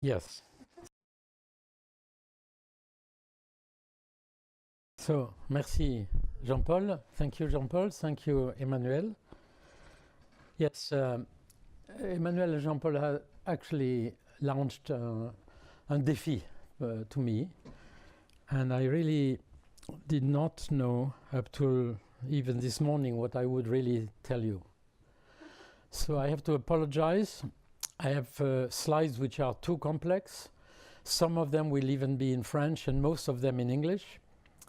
Yes. So, merci Jean-Paul. Thank you, Jean-Paul. Thank you, Emmanuel. Yes, Emmanuel and Jean-Paul have actually launched un défi to me, and I really did not know up to even this morning what I would really tell you. So I have to apologize. I have slides which are too complex. Some of them will even be in French and most of them in English.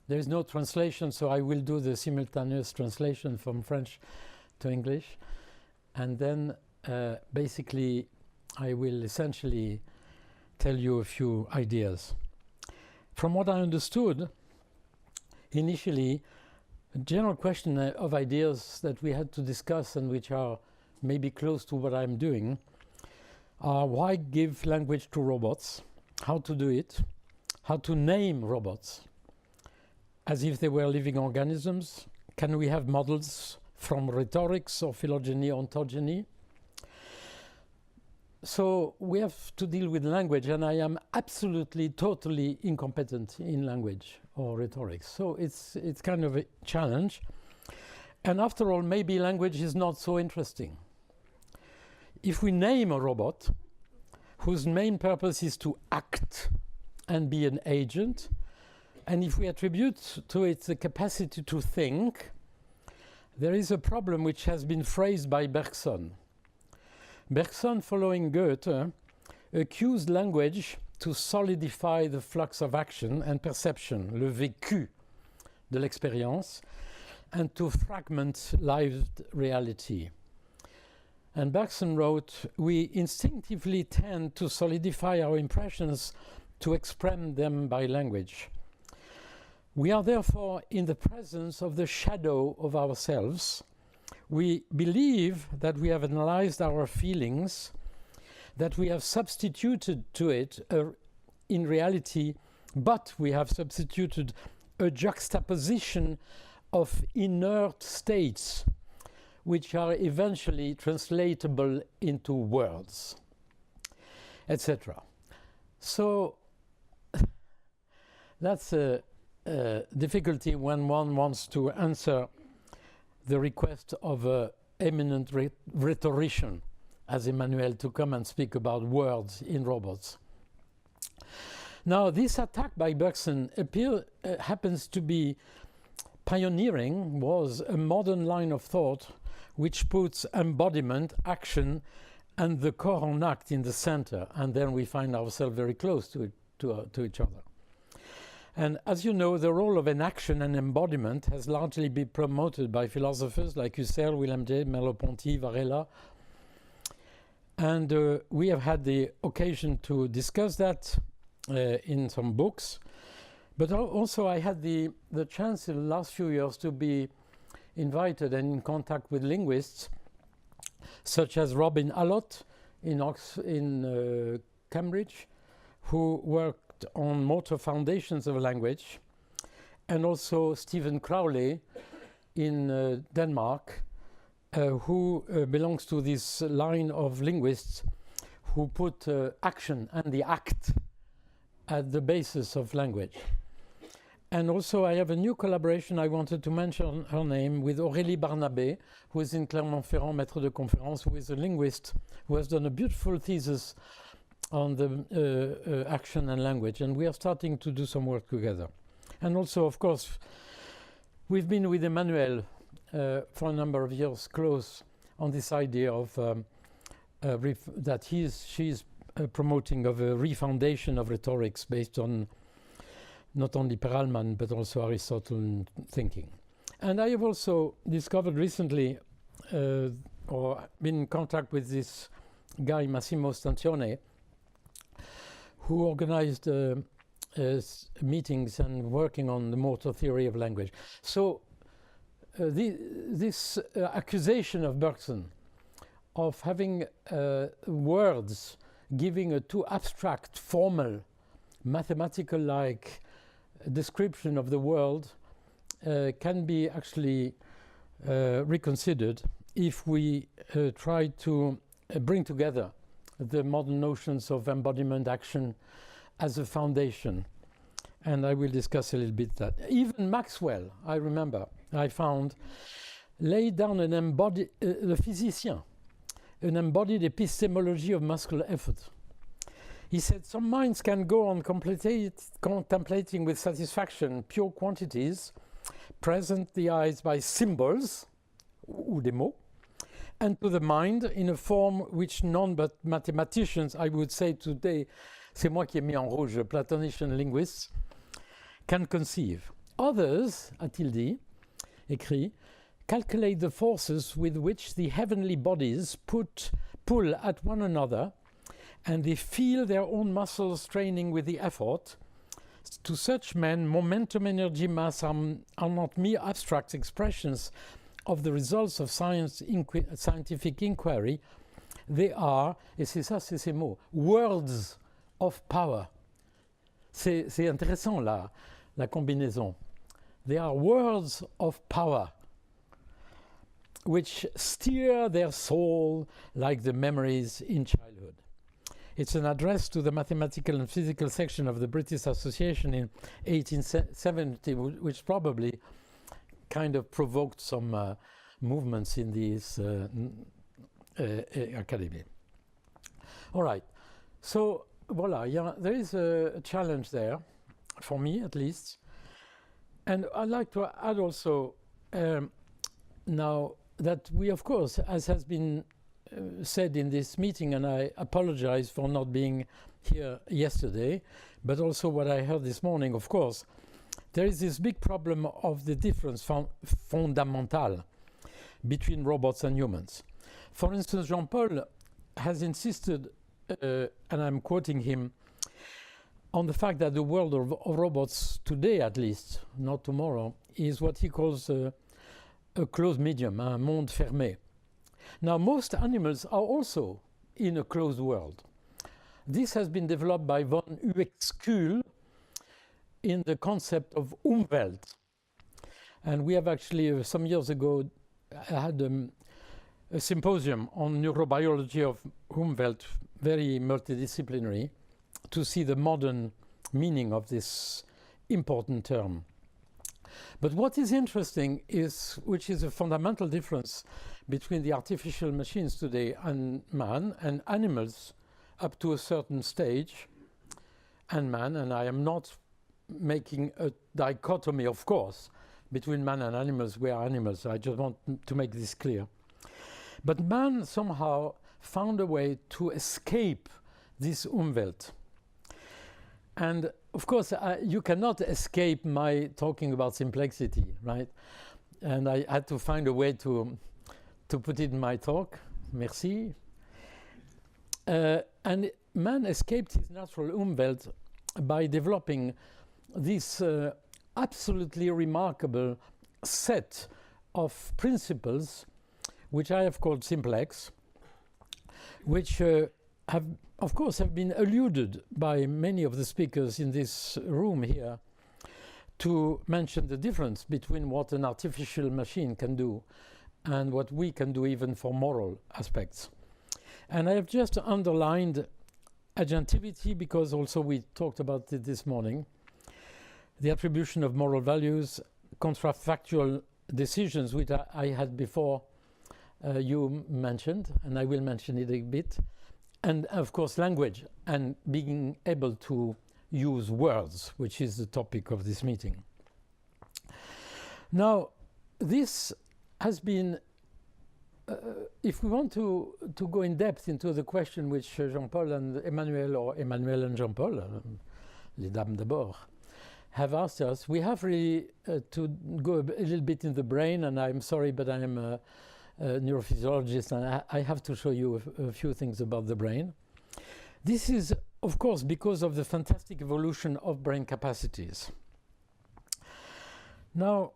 There is no translation, so I will do the simultaneous translation from French to English. And then basically I will essentially tell you a few ideas. From what I understood, initially, a general question of ideas that we had to discuss and which are maybe close to what I'm doing are why give language to robots, how to do it, how to name robots as if they were living organisms, can we have models from rhetorics or phylogeny, ontogeny. So we have to deal with language, and I am absolutely, totally incompetent in language or rhetorics. So it's kind of a challenge. And after all, maybe language is not so interesting. If we name a robot whose main purpose is to act and be an agent, and if we attribute to it the capacity to think, there is a problem which has been phrased by Bergson. Bergson, following Goethe, accused language to solidify the flux of action and perception, le vécu de l'expérience, and to fragment lived reality. And Bergson wrote, we instinctively tend to solidify our impressions to express them by language. We are therefore in the presence of the shadow of ourselves. We believe that we have analyzed our feelings, that we have substituted to it in reality, but we have substituted a juxtaposition of inert states which are eventually translatable into words, etc. So that's a difficulty when one wants to answer the request of an eminent rhetorician, as Emmanuel, to come and speak about words in robots. Now, this attack by Bergson happens to be pioneering, was a modern line of thought which puts embodiment, action, and the corps en acte in the center, and then we find ourselves very close to each other. And as you know, the role of enaction and embodiment has largely been promoted by philosophers like Husserl, Willem J., Merleau-Ponty, Varela. And we have had the occasion to discuss that in some books. But also I had the chance in the last few years to be invited and in contact with linguists, such as Robin Allott in Cambridge, who worked on motor foundations of language, and also Stephen Crowley in Denmark, who belongs to this line of linguists who put action and the act at the basis of language. And also I have a new collaboration, I wanted to mention her name, with Aurélie Barnabé, who is in Clermont-Ferrand, maître de conférence, who is a linguist, who has done a beautiful thesis on the action and language, and we are starting to do some work together. And also, of course, we've been with Emmanuel for a number of years close on this idea of that she's promoting of a refoundation of rhetorics based on not only Perelman but also Aristotle thinking. And I have also discovered recently or been in contact with this guy Massimo Stanzione, who organized meetings and working on the motor theory of language. So this accusation of Bergson of having words giving a too abstract, formal, mathematical-like description of the world can be actually reconsidered if we try to bring together the modern notions of embodiment action as a foundation. And I will discuss a little bit that. Even Maxwell, I remember, I found, laid down an embodied, le physicien, an embodied epistemology of muscular effort. He said some minds can go on contemplating with satisfaction pure quantities, present the eyes by symbols, ou des mots, and to the mind in a form which none but mathematicians, I would say today, c'est moi qui ai mis en rouge, Platonician linguists, can conceive. Others, a-t-il dit, écrit, calculate the forces with which the heavenly bodies pull at one another, and they feel their own muscles straining with the effort. To such men, momentum, energy, mass are not mere abstract expressions of the results of scientific inquiry. They are, et c'est ça, c'est ces mots, words of power. C'est intéressant la combinaison. They are words of power, which steer their soul like the memories in childhood. It's an address to the mathematical and physical section of the British Association in 1870, which probably kind of provoked some movements in this academy. All right, so voila, there is a challenge there, for me at least. And I'd like to add also now that we, of course, as has been said in this meeting, and I apologize for not being here yesterday, but also what I heard this morning, of course, there is this big problem of the difference fundamental between robots and humans. For instance, Jean-Paul has insisted, and I'm quoting him, on the fact that the world of robots today, at least, not tomorrow, is what he calls a closed medium, un monde fermé. Now, most animals are also in a closed world. This has been developed by von Uexküll in the concept of Umwelt. And we have actually, some years ago, had a symposium on neurobiology of Umwelt, very multidisciplinary, to see the modern meaning of this important term. But what is interesting is, which is a fundamental difference between the artificial machines today and man and animals up to a certain stage and man, and I am not making a dichotomy, of course, between man and animals. We are animals. I just want to make this clear. But man somehow found a way to escape this Umwelt. And of course, you cannot escape my talking about complexity, right? And I had to find a way to put it in my talk. Merci. And man escaped his natural Umwelt by developing this absolutely remarkable set of principles, which I have called simplex, which have, of course, have been alluded by many of the speakers in this room here to mention the difference between what an artificial machine can do and what we can do even for moral aspects. And I have just underlined agentivity because also we talked about it this morning, the attribution of moral values, contrafactual decisions, which I had before you mentioned, and I will mention it a bit, and of course language and being able to use words, which is the topic of this meeting. Now, this has been, if we want to go in depth into the question which Jean-Paul and Emmanuel, or Emmanuel and Jean-Paul, les dames d'abord, have asked us, we have really to go a little bit in the brain, and I'm sorry, but I am a neurophysiologist, and I have to show you a few things about the brain. This is, of course, because of the fantastic evolution of brain capacities. Now,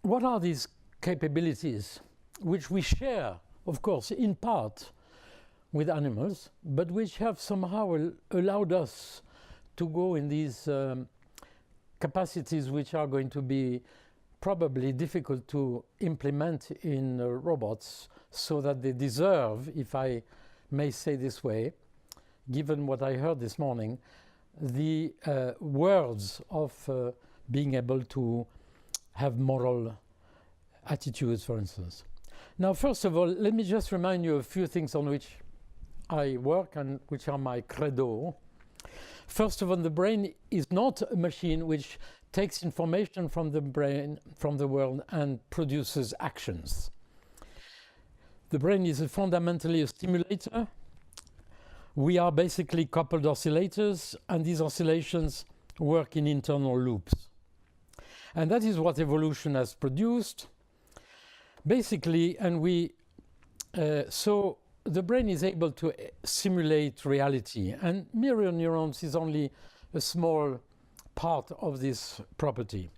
what are these capabilities which we share, of course, in part with animals, but which have somehow allowed us to go in these capacities which are going to be probably difficult to implement in robots, so that they deserve, if I may say this way, given what I heard this morning, the words of being able to have moral attitudes, for instance. Now, first of all, let me just remind you a few things on which I work and which are my credo. First of all, the brain is not a machine which takes information from the brain, from the world, and produces actions. The brain is fundamentally a stimulator. We are basically coupled oscillators, and these oscillations work in internal loops. And that is what evolution has produced. Basically, so the brain is able to simulate reality, and mirror neurons is only a small part of this property.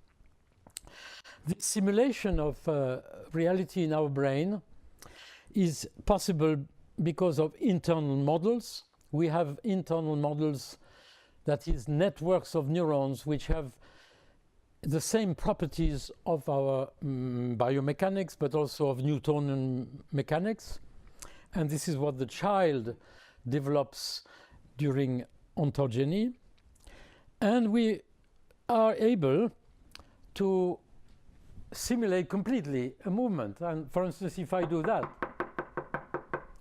The simulation of reality in our brain is possible because of internal models. We have internal models, that is, networks of neurons which have the same properties of our biomechanics, but also of Newtonian mechanics. And this is what the child develops during ontogeny. And we are able to simulate completely a movement. And for instance, if I do that,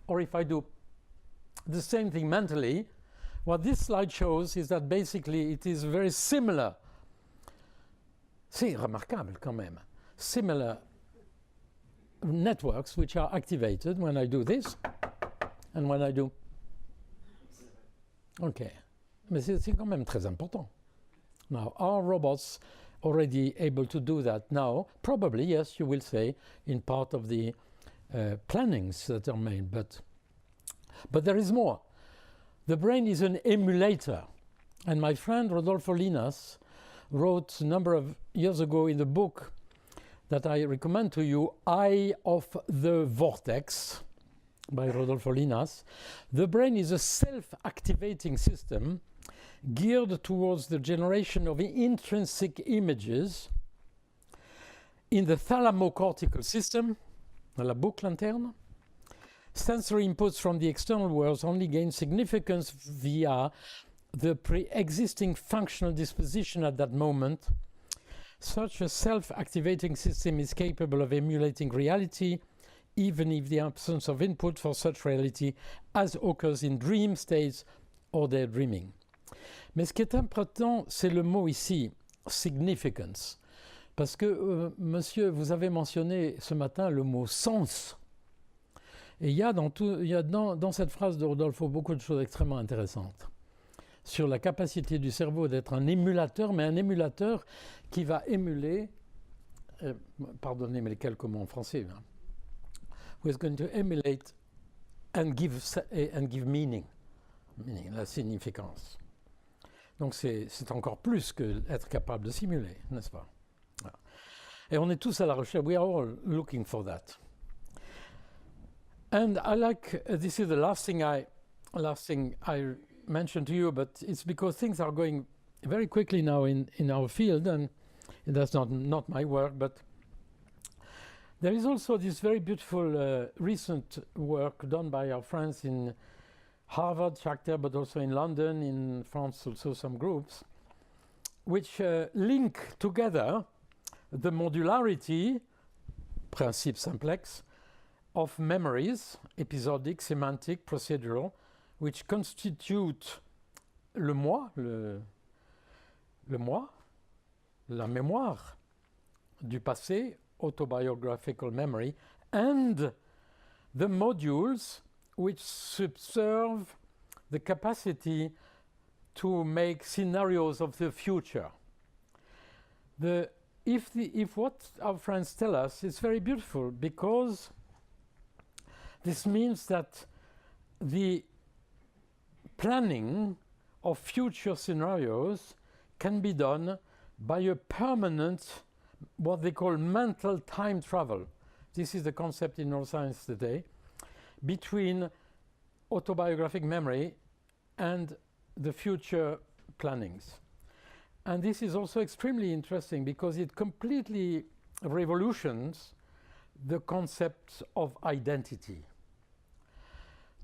or if I do the same thing mentally, what this slide shows is that basically it is very similar. C'est remarquable quand même. Similar networks which are activated when I do this and when I do. Okay. Mais c'est quand même très important. Now, are robots already able to do that now? Probably, yes, you will say, in part of the plannings that are made, but there is more. The brain is an emulator, and my friend Rodolfo Linas wrote a number of years ago in the book that I recommend to you, Eye of the Vortex, by Rodolfo Linas. The brain is a self-activating system geared towards the generation of intrinsic images in the thalamocortical system, dans la boucle interne. Sensory inputs from the external world only gain significance via the pre-existing functional disposition at that moment. Such a self-activating system is capable of emulating reality, even if the absence of input for such reality as occurs in dream states or daydreaming. Mais ce qui est important, c'est le mot ici, significance. Parce que, monsieur, vous avez mentionné ce matin le mot sens. Et il y a dans cette phrase de Rodolfo beaucoup de choses extrêmement intéressantes sur la capacité du cerveau d'être un émulateur, mais un émulateur qui va émuler, pardonnez mes quelques mots en français, hein, who is going to emulate and give meaning, la significance. Donc c'est encore plus que être capable de simuler, n'est-ce pas? Voilà. Et on est tous à la recherche, we are all looking for that. And I like, this is the last thing I mentioned to you, but it's because things are going very quickly now in our field, and that's not my work, but there is also this very beautiful recent work done by our friends in Harvard, Shakhtar, but also in London, in France also some groups, which link together the modularity, principe simplex, of memories, episodic, semantic, procedural, which constitute le moi, la mémoire du passé, autobiographical memory, and the modules which subserve the capacity to make scenarios of the future. If what our friends tell us is very beautiful, because this means that the planning of future scenarios can be done by a permanent, what they call mental time travel. This is the concept in neuroscience today, between autobiographic memory and the future plannings. And this is also extremely interesting because it completely revolutions the concept of identity.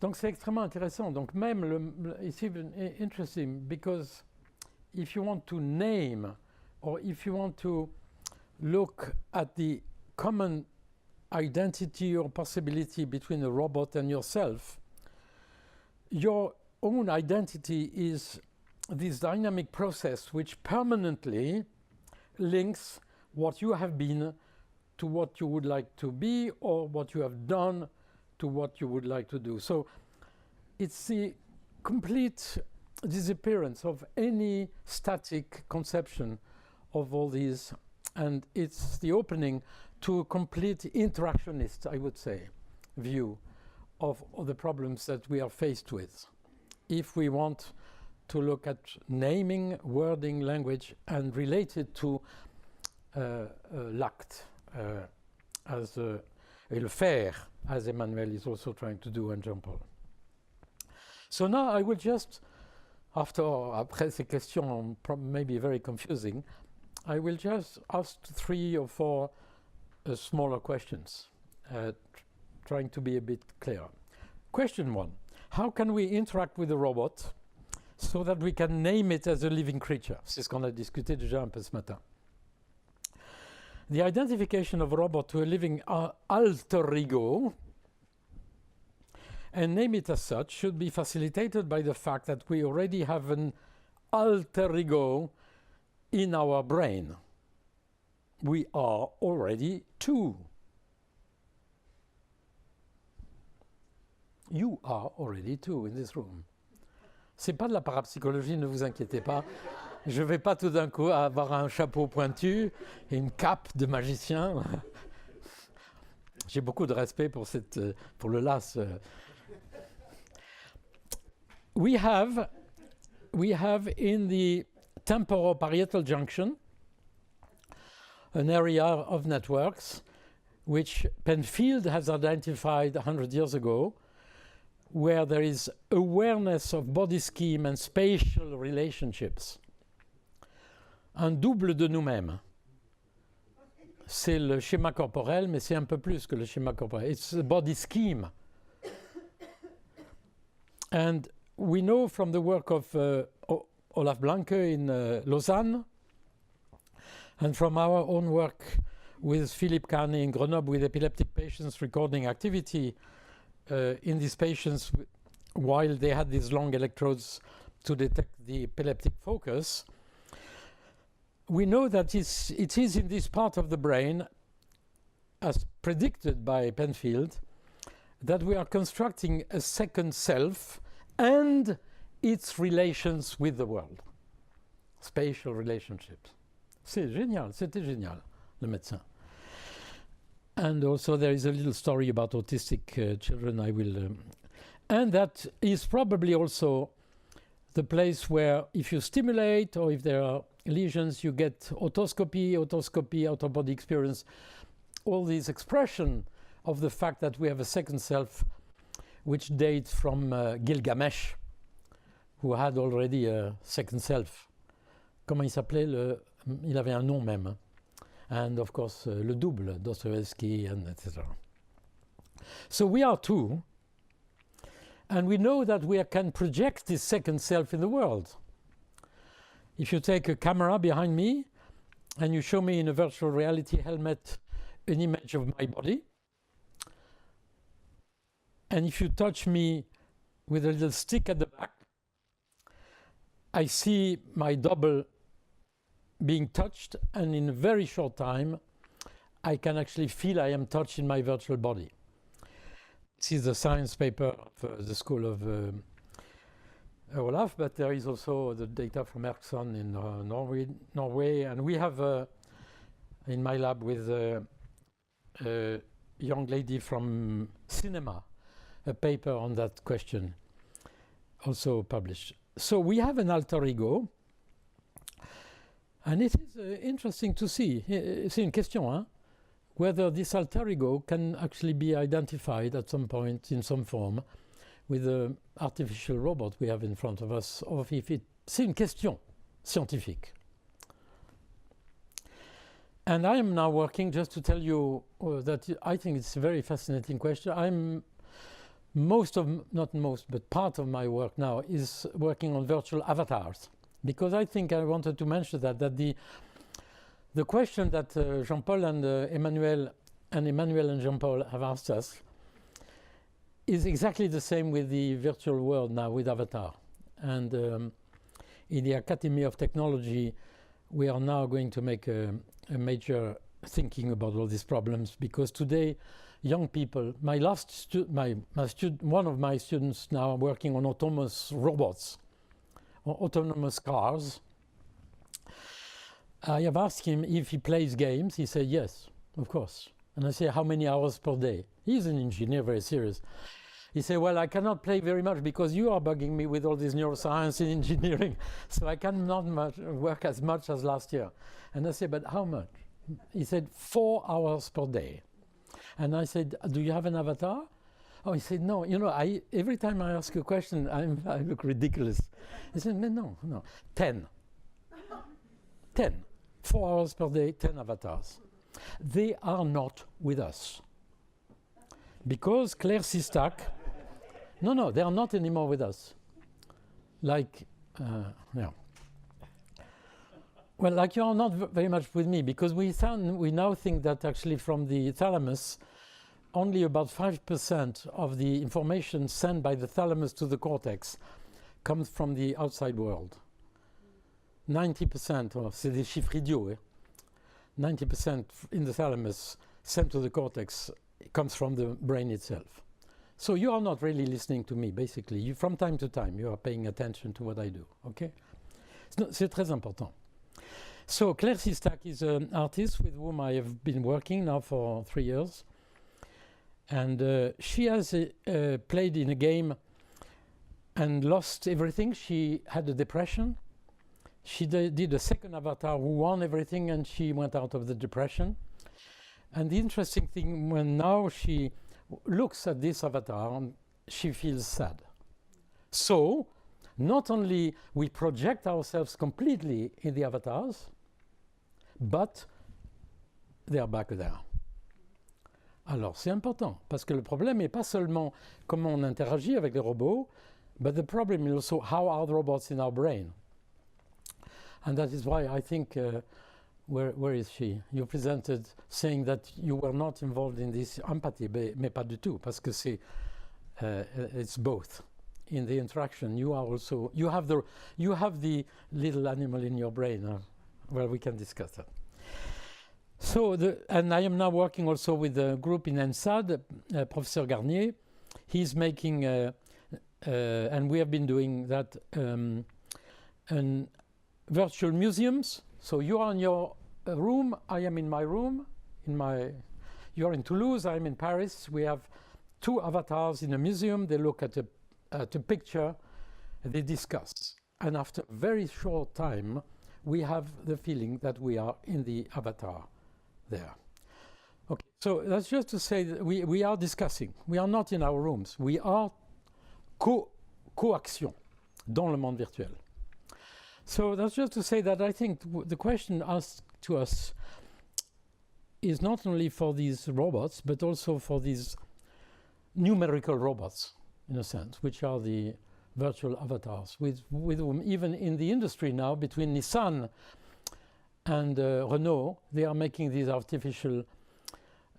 Donc c'est extrêmement intéressant. Donc même it's even interesting because if you want to name or if you want to look at the common identity or possibility between a robot and yourself, your own identity is this dynamic process which permanently links what you have been to what you would like to be, or what you have done to what you would like to do. So it's the complete disappearance of any static conception of all these, and it's the opening to a complete interactionist, I would say, view of the problems that we are faced with. If we want to look at naming, wording, language, and relate it to l'acte, et le faire, as Emmanuel is also trying to do, and Jean-Paul. So now I will just, après ces questions maybe very confusing, I will just ask 3 or 4 smaller questions, trying to be a bit clearer. Question 1, how can we interact with a robot so that we can name it as a living creature? C'est ce qu'on a discuté déjà un peu ce matin. The identification of a robot to a living alter ego, and name it as such, should be facilitated by the fact that we already have an alter ego in our brain. We are already 2. You are already 2 in this room. C'est pas de la parapsychologie, ne vous inquiétez pas. Je ne vais pas tout d'un coup avoir un chapeau pointu et une cape de magicien. J'ai beaucoup de respect pour le las. We have in the temporoparietal junction an area of networks which Penfield has identified 100 years ago, where there is awareness of body scheme and spatial relationships. Un double de nous-mêmes. C'est le schéma corporel, mais c'est un peu plus que le schéma corporel. It's the body scheme. And we know from the work of Olaf Blanke in Lausanne, and from our own work with Philippe Kahn in Grenoble with epileptic patients recording activity in these patients while they had these long electrodes to detect the epileptic focus, we know that it is in this part of the brain, as predicted by Penfield, that we are constructing a second self and its relations with the world. Spatial relationships. C'est génial, c'était génial, le médecin. And also there is a little story about autistic children I will... and that is probably also the place where if you stimulate or if there are lesions, you get autoscopy, out-of-body experience, all these expression of the fact that we have a second self which dates from Gilgamesh, who had already a second self. Comment il s'appelait? Il avait un nom même. And of course, le double, Dostoevsky, and etc. So we are 2, and we know that we can project this second self in the world. If you take a camera behind me and you show me in a virtual reality helmet an image of my body, and if you touch me with a little stick at the back, I see my double being touched, and in a very short time I can actually feel I am touched in my virtual body. This is the science paper of the school of Olaf, but there is also the data from Ericsson in Norway, and we have in my lab with a young lady from cinema a paper on that question also published. So we have an alter ego, and it is interesting to see, c'est une question, hein? Whether this alter ego can actually be identified at some point in some form with the artificial robot we have in front of us, or if it... C'est une question scientifique. And I am now working, just to tell you that I think it's a very fascinating question. I'm not most, but part of my work now is working on virtual avatars, because I think I wanted to mention that the question that Jean-Paul and Emmanuel and Jean-Paul have asked us is exactly the same with the virtual world now with Avatar. And in the Academy of Technology, we are now going to make a major thinking about all these problems, because today young people, one of my students now are working on autonomous robots, or autonomous cars. I have asked him if he plays games. He said yes, of course. And I say, how many hours per day? He's an engineer, very serious. He said, well, I cannot play very much because you are bugging me with all this neuroscience and engineering, so I cannot work as much as last year. And I said, but how much? He said, 4 hours per day. And I said, do you have an avatar? Oh, he said, no. You know, every time I ask a question, I look ridiculous. He said, no. 10. 10. 4 hours per day, 10 avatars. They are not with us. Because Claire Sistac, no, they are not anymore with us. Like, yeah. Well, like you are not very much with me, because we now think that actually from the thalamus, only about 5% of the information sent by the thalamus to the cortex comes from the outside world. 90%, c'est des chiffres idiots, eh? 90% in the thalamus sent to the cortex comes from the brain itself. So you are not really listening to me, basically. From time to time, you are paying attention to what I do, okay? C'est très important. So Claire Sistac is an artist with whom I have been working now for 3 years. And she has played in a game and lost everything. She had a depression. She did a second avatar who won everything, and she went out of the depression. And the interesting thing, when now she looks at this avatar, she feels sad. So, not only we project ourselves completely in the avatars, but they are back there. Alors, c'est important, parce que le problème n'est pas seulement comment on interagit avec les robots, but the problem is also how are the robots in our brain. And that is why I think, where is she? You presented saying that you were not involved in this empathy, mais pas du tout, parce que it's both. In the interaction, you are also, you have the little animal in your brain. Well, we can discuss that. So, and I am now working also with a group in ENSAD, Professor Garnier. He's making, and we have been doing that, virtual museums. So you are in your room, I am in my room. You are in Toulouse, I am in Paris. We have 2 avatars in a museum. They look at a picture, they discuss. And after a very short time, we have the feeling that we are in the avatar there. Okay, so that's just to say that we are discussing. We are not in our rooms. We are co-action dans le monde virtuel. So that's just to say that I think the question asked to us is not only for these robots, but also for these numerical robots, in a sense, which are the virtual avatars, with whom even in the industry now, between Nissan and Renault, they are making these artificial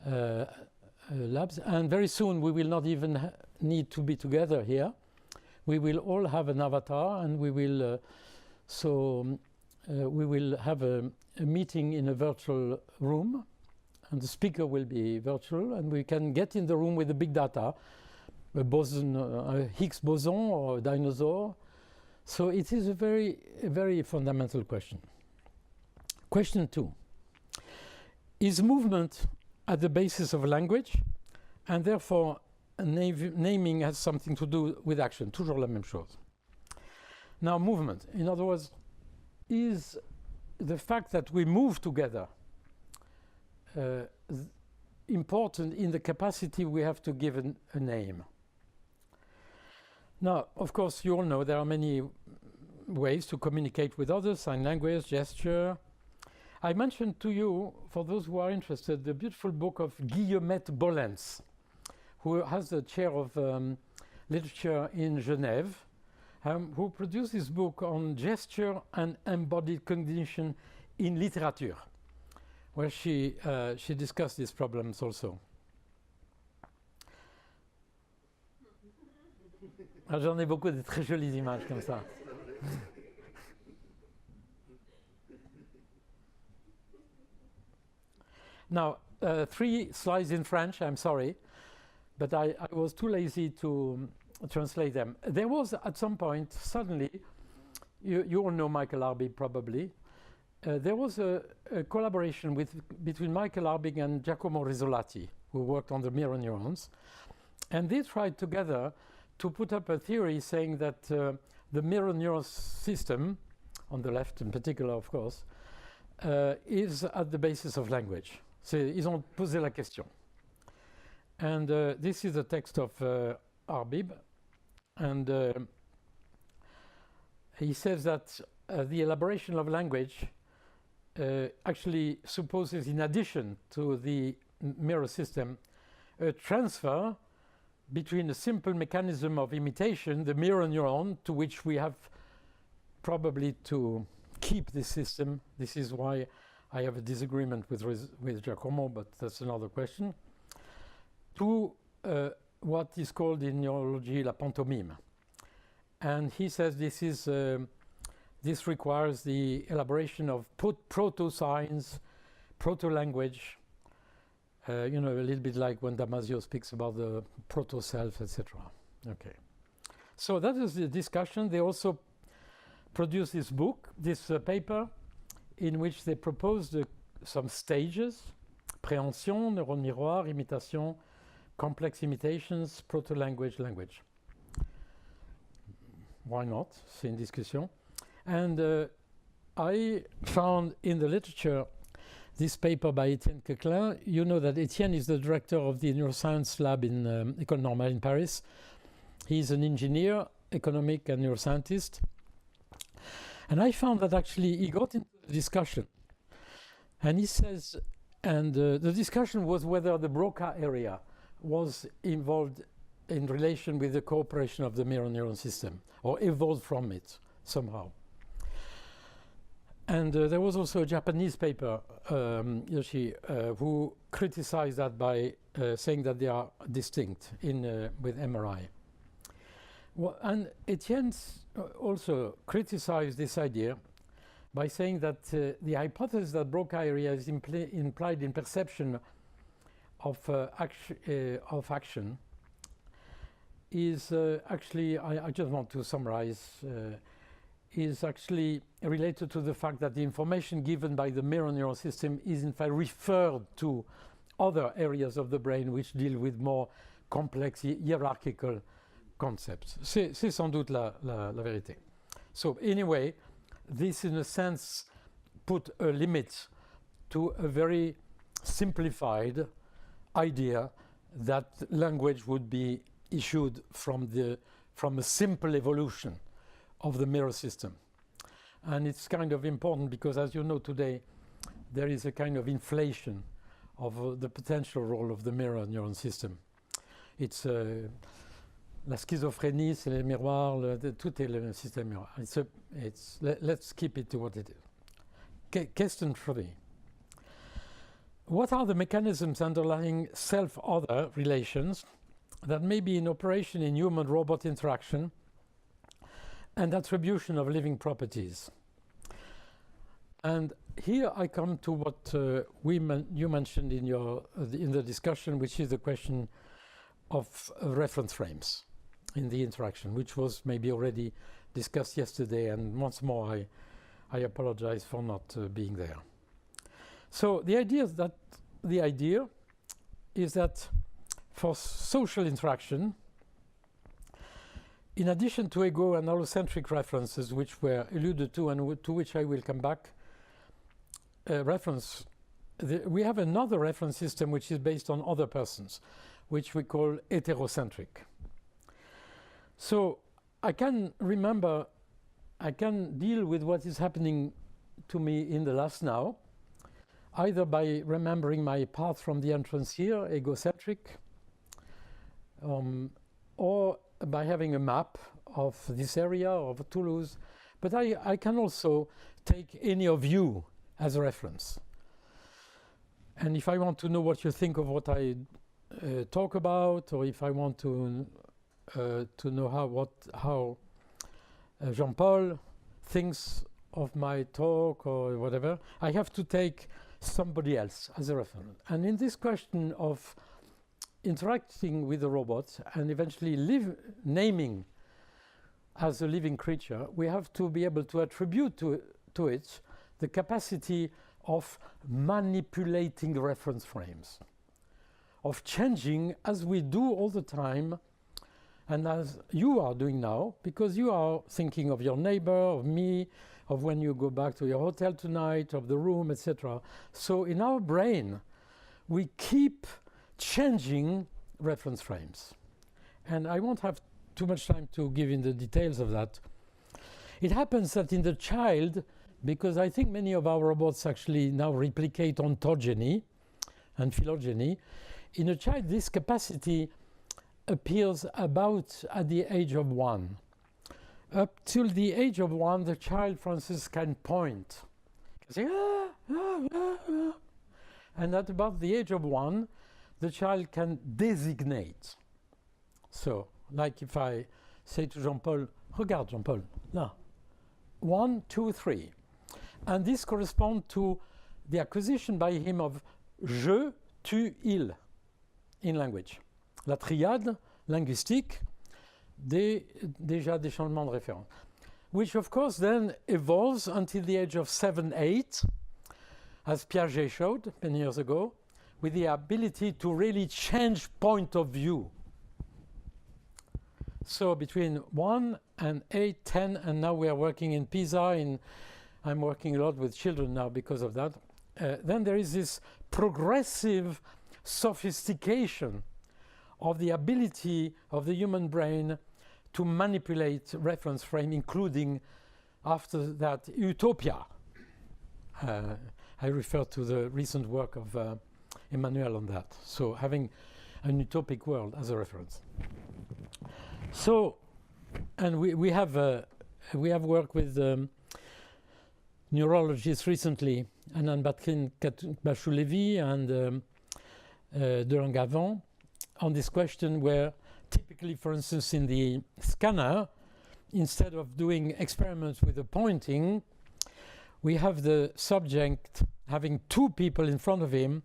labs. And very soon we will not even need to be together here. We will all have an avatar, and we will we will have a meeting in a virtual room, and the speaker will be virtual, and we can get in the room with the big data, a boson, a Higgs boson or a dinosaur. So it is a very fundamental question. Question 2. Is movement at the basis of language, and therefore naming has something to do with action? Toujours la même chose. Now, movement, in other words, is the fact that we move together important in the capacity we have to give a name? Now, of course, you all know there are many ways to communicate with others: sign language, gesture. I mentioned to you, for those who are interested, the beautiful book of Guillemette Bollens, who has the chair of literature in Genève, who produced this book on gesture and embodied cognition in literature, where she discussed these problems also. J'en ai beaucoup de très jolies images comme ça. Now, 3 slides in French, I'm sorry, but I was too lazy to translate them. There was, at some point, suddenly, you all know Michael Arbig probably, there was a collaboration between Michael Arbig and Giacomo Rizzolatti, who worked on the mirror neurons, and they tried together to put up a theory saying that the mirror neuron system, on the left in particular, of course, is at the basis of language. Ils ont posé la question. And this is the text of Arbib. And he says that the elaboration of language actually supposes, in addition to the mirror system, a transfer between a simple mechanism of imitation, the mirror neuron, to which we have probably to keep this system. This is why I have a disagreement with Giacomo, but that's another question, to what is called in neurology la pantomime. And he says this requires the elaboration of proto-signs, proto-language, you know, a little bit like when Damasio speaks about the proto-self, etc. Okay. So that is the discussion. They also produced this book, this paper, in which they proposed some stages: préhension, neuron miroir, imitation, complex imitations, proto-language, language. Why not? C'est une discussion. And I found in the literature this paper by Étienne Queclin. You know that Étienne is the director of the neuroscience lab in École Normale in Paris. He's an engineer, economic and neuroscientist. And I found that actually he got into the discussion. And he says, and the discussion was whether the Broca area was involved in relation with the cooperation of the mirror neuron system, or evolved from it somehow. And there was also a Japanese paper, Yoshi, who criticized that by saying that they are distinct with MRI. Well, and Etienne also criticized this idea by saying that the hypothesis that Broca area is implied in perception of action is actually, I just want to summarize, is actually related to the fact that the information given by the mirror neural system is in fact referred to other areas of the brain which deal with more complex hierarchical concepts. C'est sans doute la vérité. So anyway, this in a sense put a limit to a very simplified idea that language would be issued from a simple evolution of the mirror system. And it's kind of important because, as you know today, there is a kind of inflation of the potential role of the mirror neuron system. It's la schizophrénie, c'est les miroirs, tout est le système miroir. Let's keep it to what it is. Question 3. What are the mechanisms underlying self-other relations that may be in operation in human-robot interaction and attribution of living properties? And here I come to what you mentioned in the discussion, which is the question of reference frames in the interaction, which was maybe already discussed yesterday, and once more I apologize for not being there. So the idea is that for social interaction, in addition to ego and allocentric references, which were alluded to and to which I will come back, we have another reference system which is based on other persons, which we call heterocentric. So I can deal with what is happening to me in the last now, either by remembering my path from the entrance here, egocentric, or by having a map of this area of Toulouse, but I can also take any of you as a reference. And if I want to know what you think of what I talk about, or if I want to know how Jean-Paul thinks of my talk or whatever, I have to take somebody else as a reference. And in this question of interacting with the robots and eventually naming as a living creature, we have to be able to attribute to it the capacity of manipulating reference frames, of changing as we do all the time, and as you are doing now, because you are thinking of your neighbor, of me, of when you go back to your hotel tonight, of the room, etc. So in our brain, we keep changing reference frames. And I won't have too much time to give in the details of that. It happens that in the child, because I think many of our robots actually now replicate ontogeny and phylogeny, in a child this capacity appears about at the age of 1. Up till the age of 1, the child, for instance, can point. Say, ah, ah, ah, ah. And at about the age of 1, the child can designate. So, like if I say to Jean-Paul, regarde Jean-Paul, là, 1, 2, 3. And this corresponds to the acquisition by him of je, tu, il in language. La triade linguistique, déjà des changements de référence. Which of course then evolves until the age of 7, 8, as Piaget showed many years ago, with the ability to really change point of view. So between 1 and 8, 10, and now we are working in Pisa, I'm working a lot with children now because of that. Then there is this progressive sophistication of the ability of the human brain to manipulate reference frame, including after that utopia. I refer to the recent work of Emmanuel on that. So having an utopic world as a reference. So, and we have worked with neurologists recently, Alain Berthoz and Delangavant, on this question where typically, for instance, in the scanner, instead of doing experiments with the pointing, we have the subject having 2 people in front of him,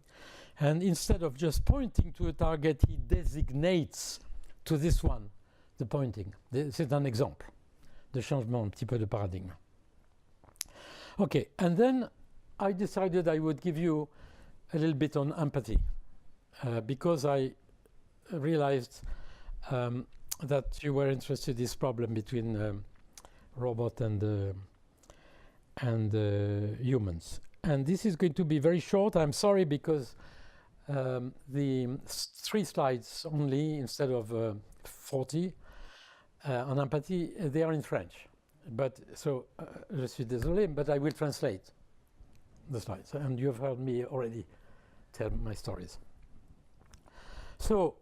and instead of just pointing to a target, he designates to this one the pointing. C'est un exemple de changement un petit peu de paradigme. Okay, and then I decided I would give you a little bit on empathy because I realized that you were interested in this problem between robot and humans. And this is going to be very short. I'm sorry because the 3 slides only instead of 40 on empathy, they are in French. But so, je suis désolé, but I will translate the slides. And you have heard me already tell my stories. So,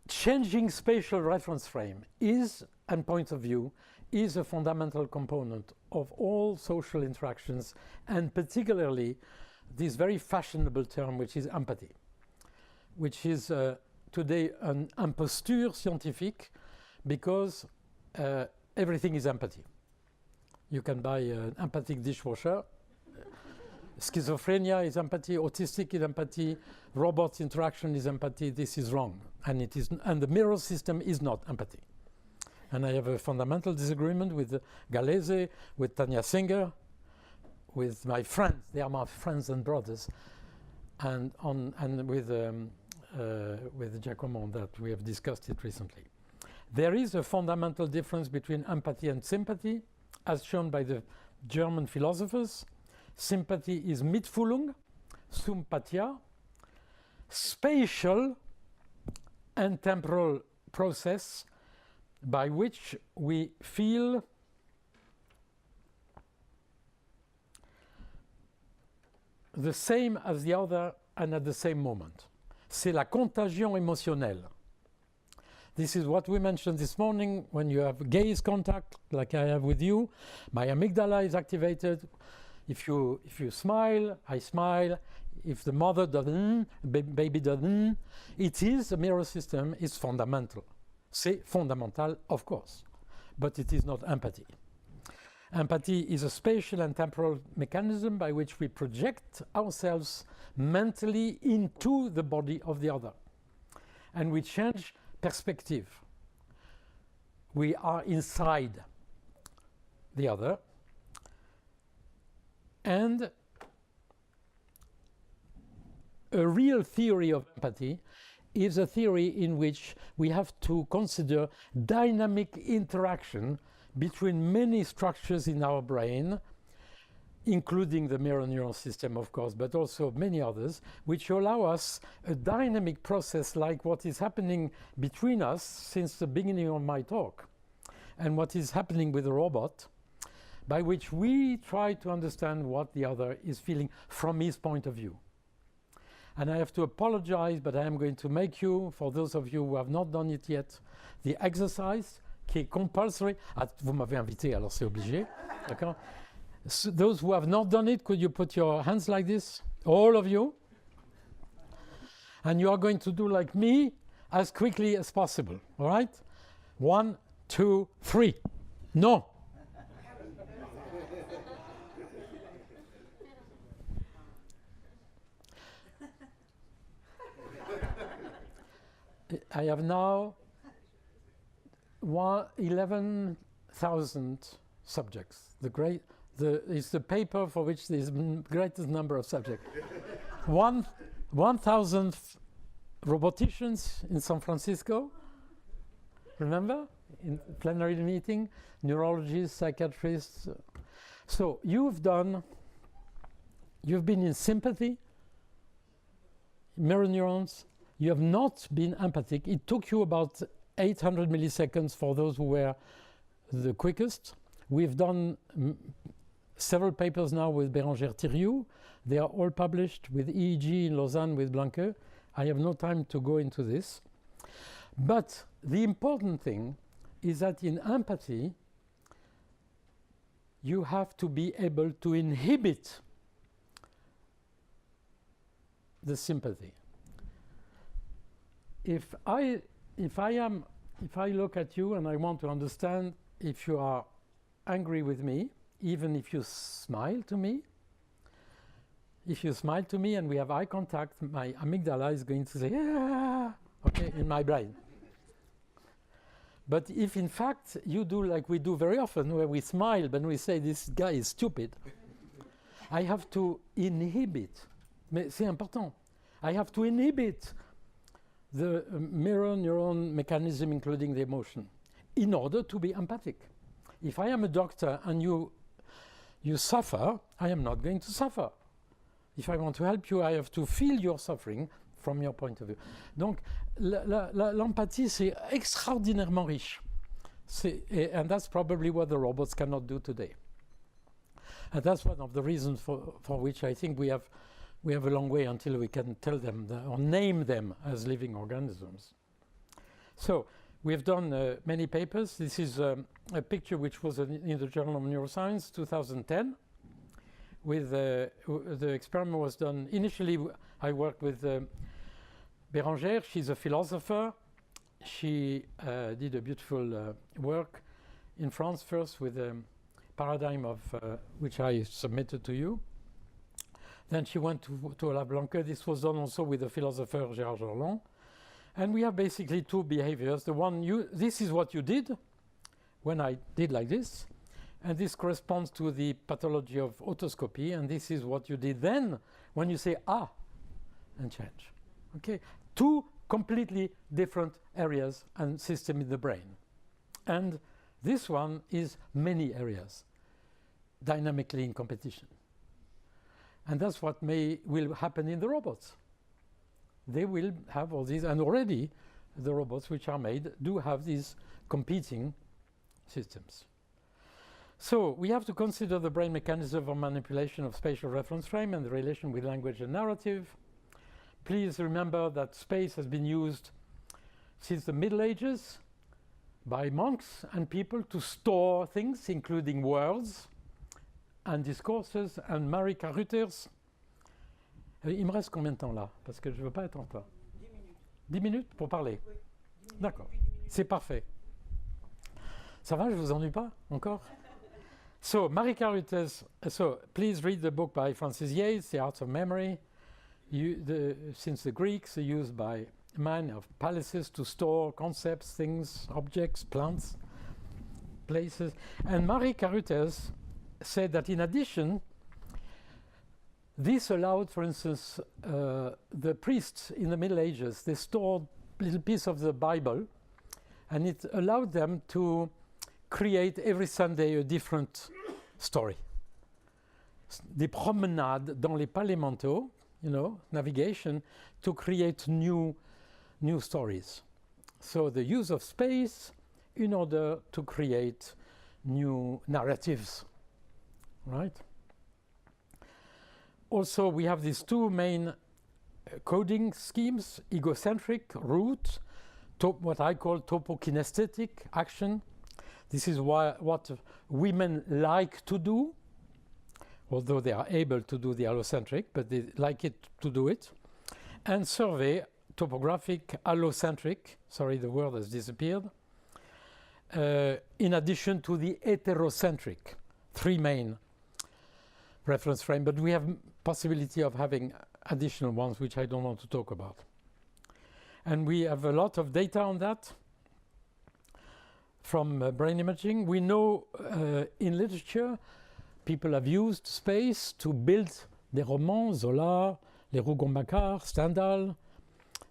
changing spatial reference frame and point of view is a fundamental component of all social interactions, and particularly this very fashionable term, which is empathy, which is today an imposture scientifique, because everything is empathy. You can buy an empathic dishwasher. Schizophrenia is empathy, autistic is empathy, robot interaction is empathy. This is wrong, and the mirror system is not empathy. And I have a fundamental disagreement with Galese, with Tanya Singer, with my friends. They are my friends and brothers, and with Giacomo on that. We have discussed it recently. There is a fundamental difference between empathy and sympathy, as shown by the German philosophers. Sympathy is Mitfühlung, Sympathia, spatial and temporal process by which we feel the same as the other and at the same moment. C'est la contagion émotionnelle. This is what we mentioned this morning. When you have gaze contact, like I have with you, my amygdala is activated. If you smile, I smile. If the mother doesn't, baby doesn't, it is a mirror system. It's fundamental. C'est fondamental, of course, but it is not empathy. Empathy is a spatial and temporal mechanism by which we project ourselves mentally into the body of the other. And we change perspective. We are inside the other. And a real theory of empathy is a theory in which we have to consider dynamic interaction between many structures in our brain, including the mirror neuron system, of course, but also many others, which allow us a dynamic process like what is happening between us since the beginning of my talk, and what is happening with the robot, by which we try to understand what the other is feeling from his point of view. And I have to apologize, but I am going to make you, for those of you who have not done it yet, the exercise qui est compulsory. Ah, vous m'avez invité, alors c'est obligé. D'accord? So those who have not done it, could you put your hands like this? All of you. And you are going to do like me as quickly as possible. All right? 1, 2, 3. No. I have now 11,000 subjects. It's the paper for which there is the greatest number of subjects. 1,000 roboticians in San Francisco. Remember? In plenary meeting, neurologists, psychiatrists. So you've been in sympathy, mirror neurons. You have not been empathic. It took you about 800 milliseconds for those who were the quickest. We've done several papers now with Bérangère Thiriou. They are all published with EEG in Lausanne with Blanque. I have no time to go into this. But the important thing is that in empathy, you have to be able to inhibit the sympathy. If I look at you and I want to understand if you are angry with me, even if you smile to me, if you smile to me and we have eye contact, my amygdala is going to say, yeah, okay, in my brain. But if in fact you do like we do very often, where we smile but we say this guy is stupid, I have to inhibit, mais c'est important, I have to inhibit the mirror neuron mechanism, including the emotion, in order to be empathic. If I am a doctor and you suffer, I am not going to suffer. If I want to help you, I have to feel your suffering from your point of view. Donc, l'empathie, c'est extraordinairement riche. And that's probably what the robots cannot do today. And that's one of the reasons for which I think we have a long way until we can tell them or name them as living organisms. So we have done many papers. This is a picture which was in the Journal of Neuroscience, 2010. With the experiment was done initially. I worked with Bérangère. She's a philosopher. She did a beautiful work in France first with a paradigm of which I submitted to you. Then she went to La Blanque. This was done also with the philosopher Gérard Jorlon. And we have basically two behaviors. The one, this is what you did when I did like this. And this corresponds to the pathology of otoscopy. And this is what you did then when you say, ah, and change. Okay? Two completely different areas and system in the brain. And this one is many areas, dynamically in competition. And that's what will happen in the robots. They will have all these, and already the robots which are made do have these competing systems. So we have to consider the brain mechanism of manipulation of spatial reference frame and the relation with language and narrative. Please remember that space has been used since the Middle Ages by monks and people to store things, including words and discourses, and Marie Carruthers. Il me reste combien de temps là? Parce que je ne veux pas être en retard. 10 minutes. 10 minutes pour parler? Oui. D'accord. C'est parfait. Ça va, je ne vous ennuie pas encore? So, Marie Carruthers, so please read the book by Francis Yates, The Art of Memory. Since the Greeks are used by man of palaces to store concepts, things, objects, plants, places. And Marie Carruthers said that in addition, this allowed, for instance, the priests in the Middle Ages, they stored a little piece of the Bible, and it allowed them to create every Sunday a different story. Des promenades dans les palais mentaux, you know, navigation, to create new stories. So the use of space in order to create new narratives, right? Also, we have these two main coding schemes: egocentric, root, what I call topokinesthetic action. This is what women like to do, although they are able to do the allocentric, but they like it to do it. And survey, topographic, allocentric, sorry, the word has disappeared, in addition to the heterocentric, three main reference frame, but we have possibility of having additional ones which I don't want to talk about. And we have a lot of data on that from brain imaging. We know in literature people have used space to build des romans, Zola, les Rougon-Macquart, Stendhal.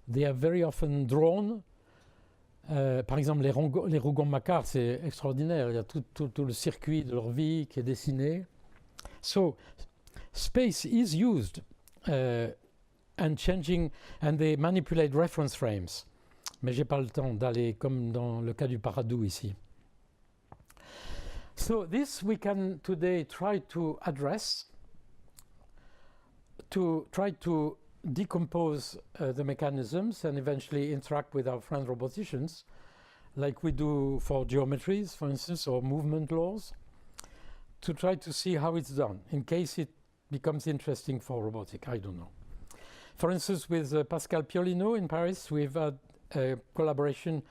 They are very often drawn. Par exemple, les Rougon-Macquart, c'est extraordinaire. Il y a tout le circuit de leur vie qui est dessiné. So, space is used and changing, and they manipulate reference frames. Mais j'ai pas le temps d'aller comme dans le cas du Paradou ici. So this we can today try to address, to try to decompose the mechanisms and eventually interact with our friend roboticians, like we do for geometries, for instance, or movement laws, to try to see how it's done, in case it becomes interesting for robotic, I don't know. For instance, with Pascal Piolino in Paris, we've had a collaboration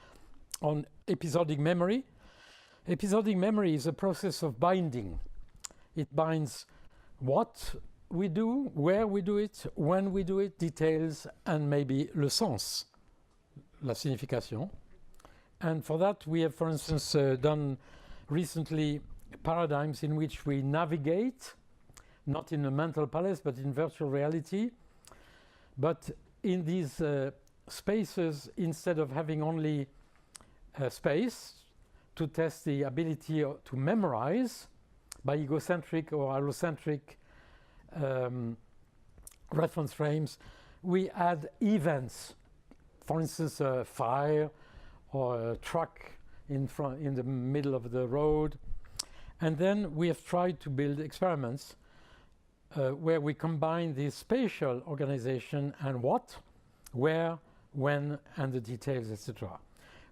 on episodic memory. Episodic memory is a process of binding. It binds what we do, where we do it, when we do it, details, and maybe le sens, la signification. And for that, we have, for instance, done recently paradigms in which we navigate, not in a mental palace, but in virtual reality. But in these spaces, instead of having only space to test the ability to memorize by egocentric or allocentric reference frames, we add events. For instance, a fire or a truck in the middle of the road. And then we have tried to build experiments where we combine the spatial organization and what, where, when, and the details, etc.,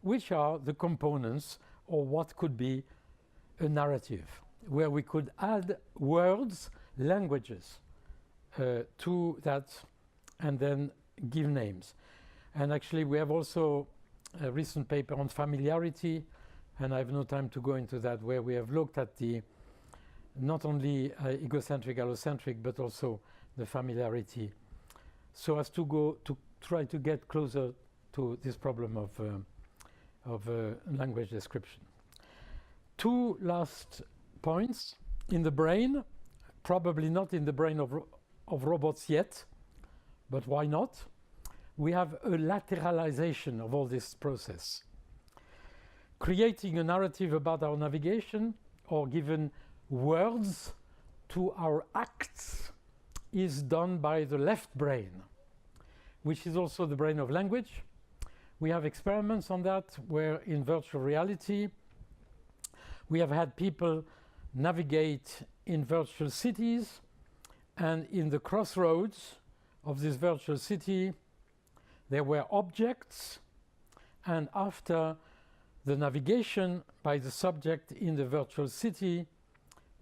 which are the components or what could be a narrative, where we could add words, languages to that, and then give names. And actually, we have also a recent paper on familiarity, and I have no time to go into that, where we have looked at the not only egocentric, allocentric, but also the familiarity, so as to go to try to get closer to this problem of language description. Two last points. In the brain, probably not in the brain of robots yet, but why not? We have a lateralization of all this process. Creating a narrative about our navigation or given words to our acts is done by the left brain, which is also the brain of language. We have experiments on that where in virtual reality we have had people navigate in virtual cities, and in the crossroads of this virtual city there were objects And after the navigation by the subject in the virtual city,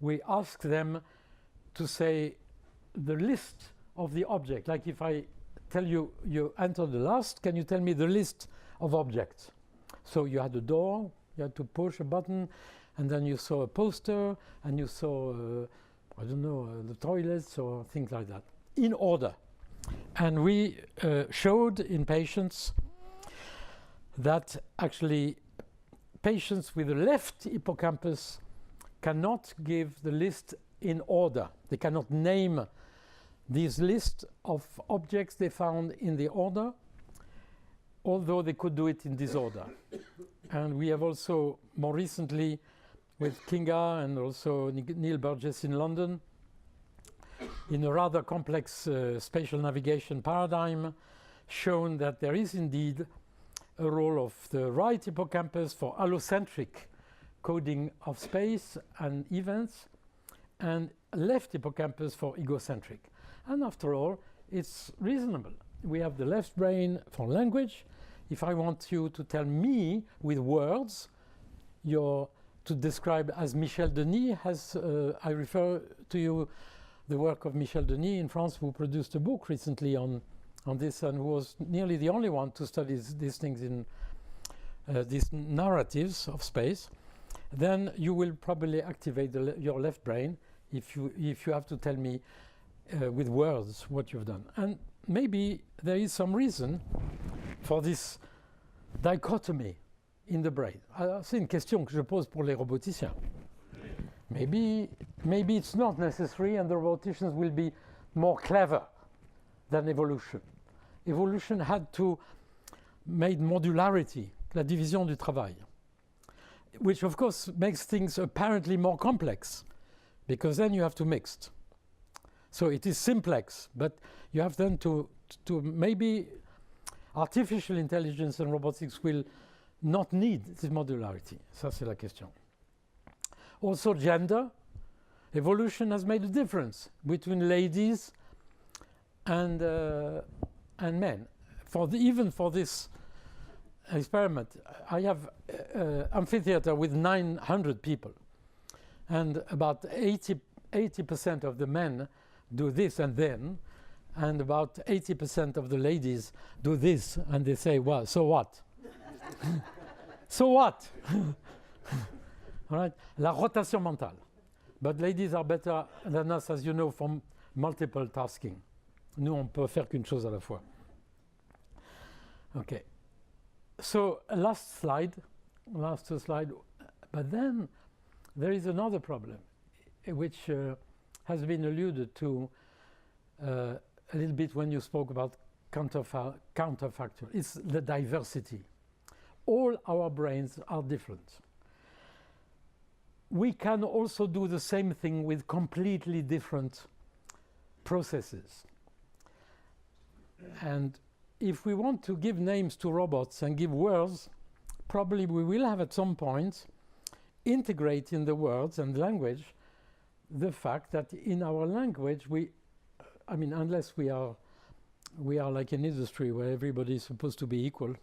we ask them to say the list of the object. Like if I tell you, you enter the last, can you tell me the list of objects? So you had a door, you had to push a button, and then you saw a poster, and you saw, I don't know, the toilets or things like that, in order. And we showed in patients that actually patients with the left hippocampus cannot give the list in order. They cannot name this list of objects they found in the order, although they could do it in disorder. And we have also, more recently, with Kinga and also Neil Burgess in London, in a rather complex spatial navigation paradigm, shown that there is indeed a role of the right hippocampus for allocentric coding of space and events, and left hippocampus for egocentric. And after all, it's reasonable. We have the left brain for language. If I want you to tell me with words, to describe as Michel Denis has, I refer to you the work of Michel Denis in France, who produced a book recently on this, and who was nearly the only one to study these things in these narratives of space. Then you will probably activate your left brain if you have to tell me with words what you've done. And maybe there is some reason for this dichotomy in the brain. C'est une question que je pose pour les roboticiens. Maybe it's not necessary, and the roboticians will be more clever than evolution. Evolution had to make modularity, la division du travail, which of course makes things apparently more complex, because then you have to mix. So it is simplex, but you have then to maybe artificial intelligence and robotics will not need this modularity. Ça, c'est la question. Also, gender. Evolution has made a difference between ladies and men. Even for this experiment, I have an amphitheater with 900 people, and about 80% of the men do this and then, and about 80% of the ladies do this, and they say, well, so what? So what? All right? La rotation mentale. But ladies are better than us, as you know, from multiple tasking. Nous, on peut faire qu'une chose à la fois. Okay. So last two slides. But then there is another problem, which has been alluded to a little bit when you spoke about counterfactual. It's the diversity. All our brains are different. We can also do the same thing with completely different processes. And if we want to give names to robots and give words, probably we will have at some point integrate in the words and language the fact that in our language unless we are like an industry where everybody is supposed to be equal,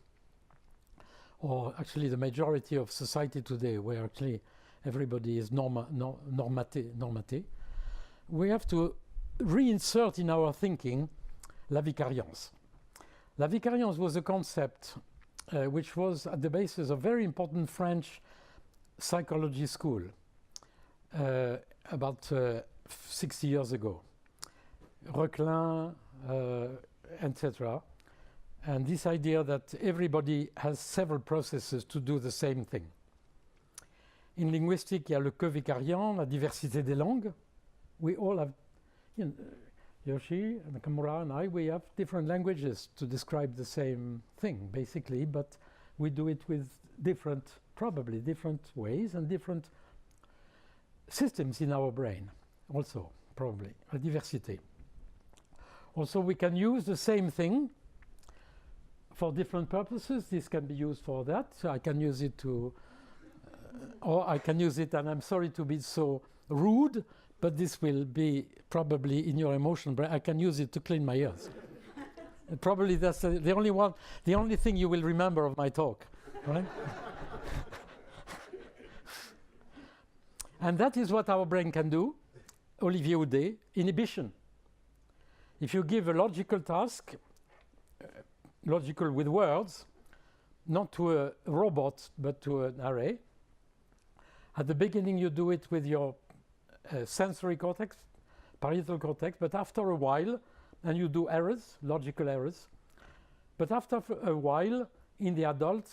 or actually the majority of society today where actually everybody is normaté, we have to reinsert in our thinking la vicariance. La vicariance was a concept which was at the basis of very important French psychology school about 60 years ago. Reclin, etc. And this idea that everybody has several processes to do the same thing. In linguistique, il y a le covicariant, la diversité des langues. We all have, Yoshi and Nakamura and I, we have different languages to describe the same thing, basically, but we do it with probably different ways and different systems in our brain, also, probably, la diversité. Also, we can use the same thing for different purposes. This can be used for that. So I can use it or I can use it, and I'm sorry to be so rude, but this will be probably in your emotional brain. I can use it to clean my ears. Probably that's the only one, the only thing you will remember of my talk, right? And that is what our brain can do. Olivier Houdet, inhibition. If you give a logical task, logical with words, not to a robot, but to an array, at the beginning you do it with your sensory cortex, parietal cortex, but after a while, and you do errors, logical errors, but after a while, in the adult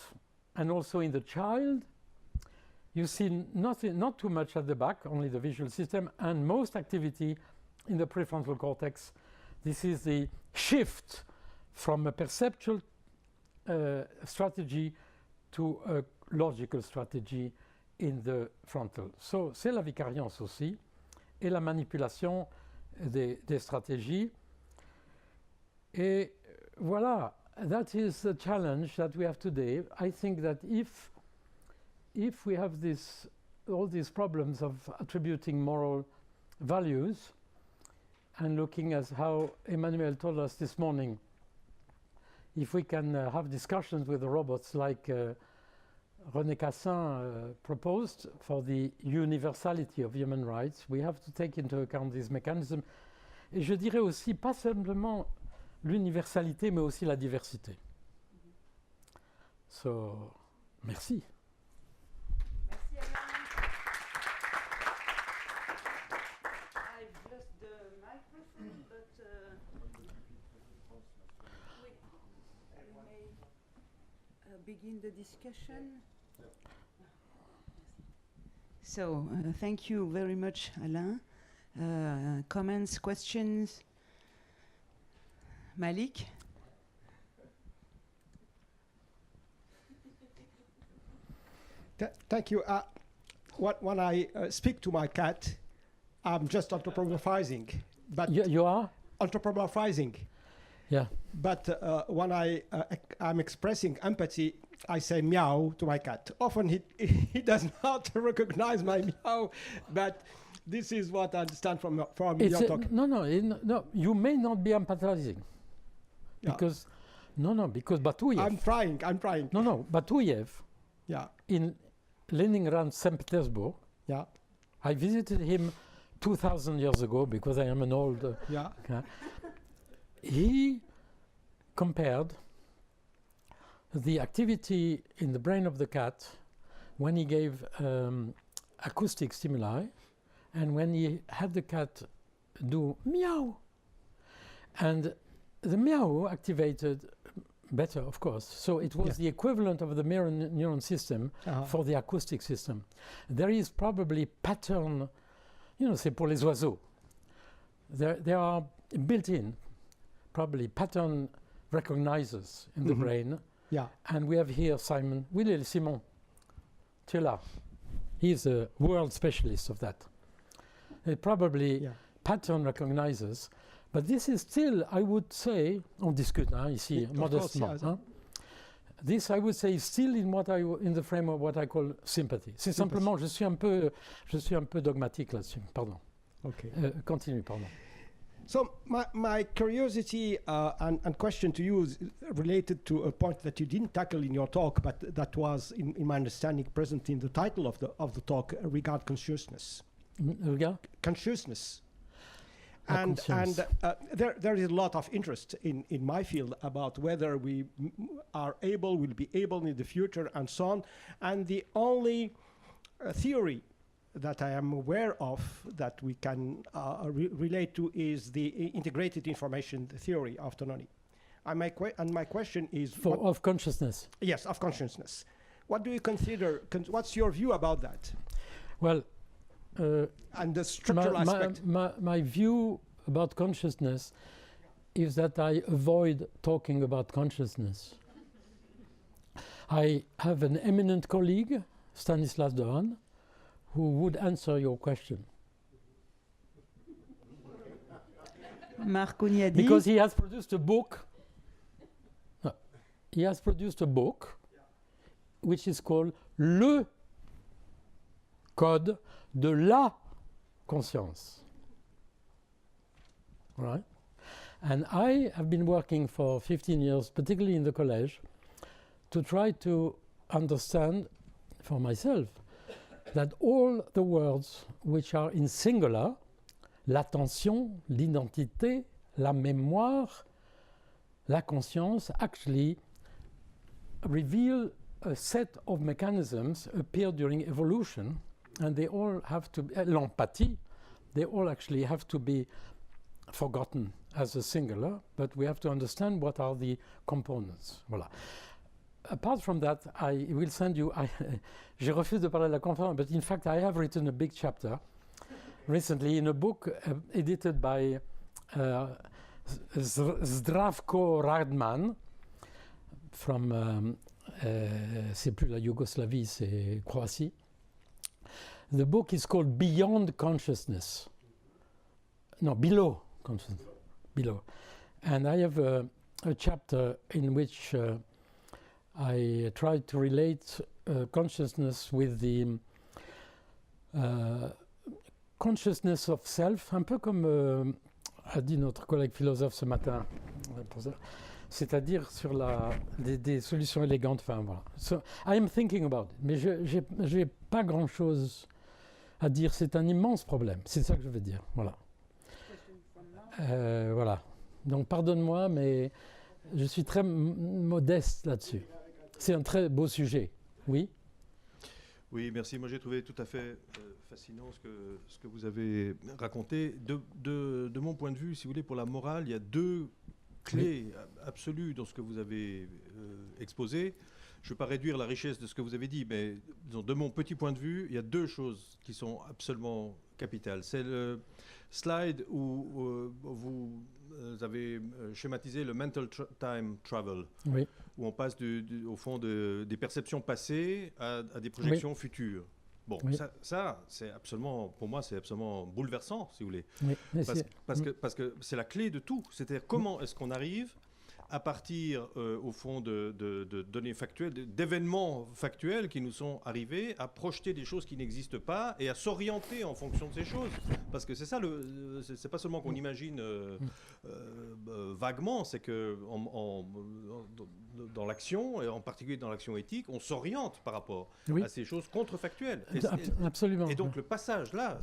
and also in the child, you see nothing, not too much at the back, only the visual system, and most activity in the prefrontal cortex. This is the shift from a perceptual strategy to a logical strategy in the frontal. So, c'est la vicariance aussi, et la manipulation des stratégies. Et voilà, that is the challenge that we have today. I think that if we have all these problems of attributing moral values, and looking at how Emmanuel told us this morning, if we can have discussions with the robots like René Cassin proposed for the universality of human rights, we have to take into account these mechanisms. Et je dirais aussi, pas simplement l'universalité, mais aussi la diversité. So, merci. Merci Alain. I've lost the microphone, but we may begin the discussion. So, thank you very much, Alain. Comments, questions? Malik? Thank you. When I speak to my cat, I'm just anthropomorphizing. But You are? anthropomorphizing. Yeah. But when I'm expressing empathy, I say meow to my cat. Often he does not recognize my meow, but this is what I understand from your talk. No, you may not be empathizing. Yeah. Because, because Batuyev. I'm trying. Batuyev, Yeah. in Leningrad, St. Petersburg, Yeah. I visited him 2,000 years ago because I am an old. Yeah. He compared the activity in the brain of the cat when he gave acoustic stimuli and when he had the cat do meow. And the meow activated better, of course. So it was the equivalent of the mirror neuron system for the acoustic system. There is probably pattern, c'est pour les oiseaux. There are built-in, probably pattern recognizers in the brain. Yeah. And we have here Willy Simon, tu es là. He's a world specialist of that. Probably pattern recognizers. But this is still, I would say, on discute ici, modestement. This, I would say, is still in the frame of what I call sympathy. C'est simplement, je suis un peu dogmatique là-dessus. Pardon. Okay. Continue, pardon. So my curiosity and question to you is related to a point that you didn't tackle in your talk, but that was, in my understanding, present in the title of the talk, regard consciousness. Regard? Consciousness. And there is a lot of interest in my field about whether we will be able in the future and so on. And the only theory that I am aware of that we can relate to is the integrated information theory of autonomy. And my question is... of consciousness. Yes, of consciousness. What do you consider, what's your view about that? Well, and the structural aspect. My view about consciousness is that I avoid talking about consciousness. I have an eminent colleague, Stanislas Dehaene, who would answer your question. Marco Niadi. Because he has produced a book. He has produced a book which is called Le Code de la Conscience. Right? And I have been working for 15 years, particularly in the college, to try to understand for myself that all the words which are in singular, l'attention, l'identité, la mémoire, la conscience, actually reveal a set of mechanisms appear during evolution, and they all have to be, l'empathie, they all actually have to be forgotten as a singular, but we have to understand what are the components. Voilà. Apart from that, I will send you, j'ai refusé de parler de la conférence, but in fact I have written a big chapter recently in a book edited by Zdravko Radman from, c'est plus la Yougoslavie, c'est Croatie. The book is called Beyond Consciousness. No, Below Consciousness. Below. And I have a chapter in which I try to relate consciousness with the consciousness of self, un peu comme a dit notre collègue philosophe ce matin, c'est-à-dire sur des solutions élégantes. Enfin, voilà. So, I am thinking about it, mais je n'ai pas grand-chose à dire. C'est un immense problème, c'est ça que je veux dire. Voilà. Voilà. Donc, pardonne-moi, mais je suis très modeste là-dessus. C'est un très beau sujet. Oui. Oui, merci. Moi, j'ai trouvé tout à fait fascinant ce que vous avez raconté. De mon point de vue, si vous voulez, pour la morale, il y a deux clés absolues dans ce que vous avez exposé. Je ne veux pas réduire la richesse de ce que vous avez dit, mais disons, de mon petit point de vue, il y a deux choses qui sont absolument capitales. C'est le slide où vous avez schématisé le mental time travel, oui, où on passe au fond des perceptions passées à des projections futures. Bon, oui, ça c'est absolument, pour moi, c'est absolument bouleversant, si vous voulez. Oui, parce que c'est la clé de tout. C'est-à-dire comment est-ce qu'on arrive à partir, au fond, de données factuelles, d'événements factuels qui nous sont arrivés, à projeter des choses qui n'existent pas et à s'orienter en fonction de ces choses. Parce que c'est ça, c'est pas seulement qu'on imagine vaguement, c'est que dans l'action, et en particulier dans l'action éthique, on s'oriente par rapport à ces choses contrefactuelles. Absolument. Et donc le passage là,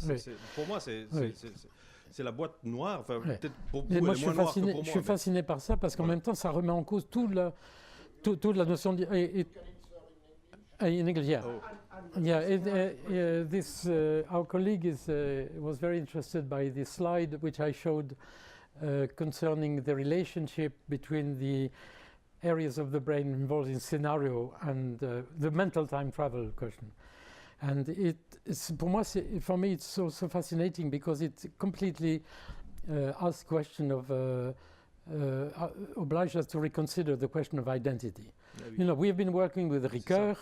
pour moi, c'est la boîte noire, enfin, peut-être pour vous, moi, elle est moins noire que pour moi. Je suis fasciné par ça parce qu'en même temps, ça remet en cause toute la notion de... in English, yeah. Oh. Yeah, our colleague was very interested by the slide which I showed concerning the relationship between the areas of the brain involved in scenario and the mental time travel question. And for me, it's so fascinating because it completely asks question of, obliges us to reconsider the question of identity. Yeah, you know, we've been working with Ricoeur,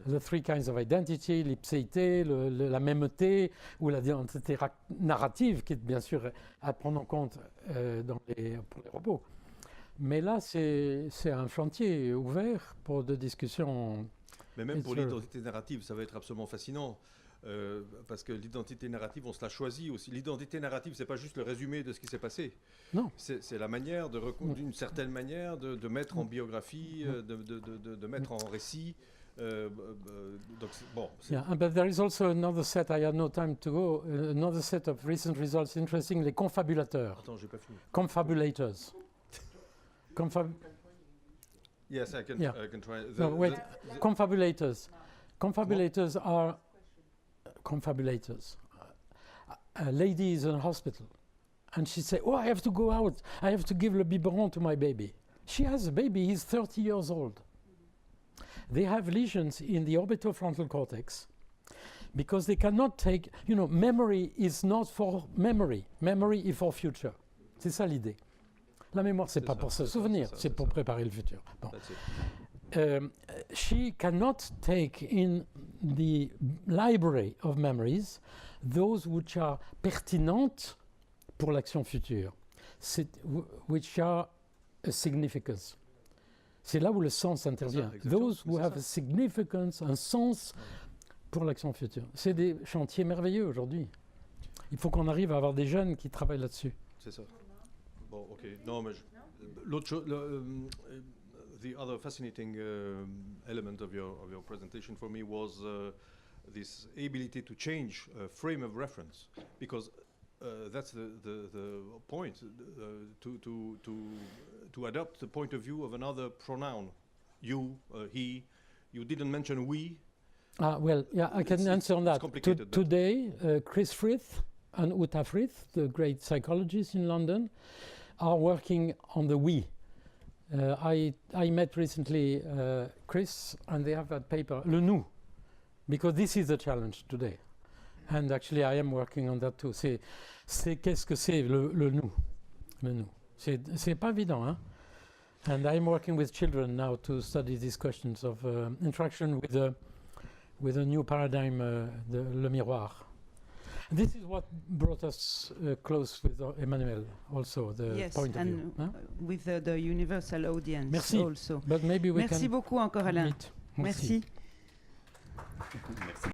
the three kinds of identity, l'ipséité, la mêmeté, ou l'identité narrative, qui est bien sûr à prendre en compte pour les robots. Mais là, c'est un chantier ouvert pour des discussions. Mais même pour l'identité narrative, ça va être absolument fascinant. Parce que l'identité narrative, on se la choisit aussi. L'identité narrative, c'est pas juste le résumé de ce qui s'est passé. Non. C'est la manière, d'une certaine manière, de mettre en biographie, de mettre en récit. Donc, bon. Yeah, but there is also another set, I had no time to go, another set of recent results interesting, les confabulateurs. Attends, j'ai pas fini. Confabulators. Yes, I can try. Confabulators. Confabulators are confabulators. A lady is in a hospital and she says, oh, I have to go out. I have to give le biberon to my baby. She has a baby, he's 30 years old. They have lesions in the orbitofrontal cortex because they cannot take, you know, memory is not for memory. Memory is for future. C'est ça l'idée. La mémoire, c'est pas pour se souvenir, c'est pour préparer le futur. Bon. She cannot take in the library of memories those which are pertinentes pour l'action future, which are a significance. C'est là où le sens intervient. Those who have a significance, un sens pour l'action future. C'est des chantiers merveilleux aujourd'hui. Il faut qu'on arrive à avoir des jeunes qui travaillent là-dessus. C'est ça. Bon, ok. Non, mais the other fascinating element of your presentation for me was this ability to change frame of reference, because that's the point, to adopt the point of view of another pronoun, you, he. You didn't mention we. Well, yeah, I can answer on that. Today, Chris Frith and Uta Frith, the great psychologists in London, are working on the we. I met recently Chris, and they have that paper, le nous, because this is the challenge today. And actually, I am working on that too. C'est qu'est-ce que c'est le nous, le nous. C'est pas évident, hein? And I'm working with children now to study these questions of interaction with a new paradigm, le miroir. And this is what brought us close with Emmanuel, also, the point of view. Yes, and with the universal audience. Merci. Also. But maybe we Merci can beaucoup encore, Alain. meet. Merci. Merci.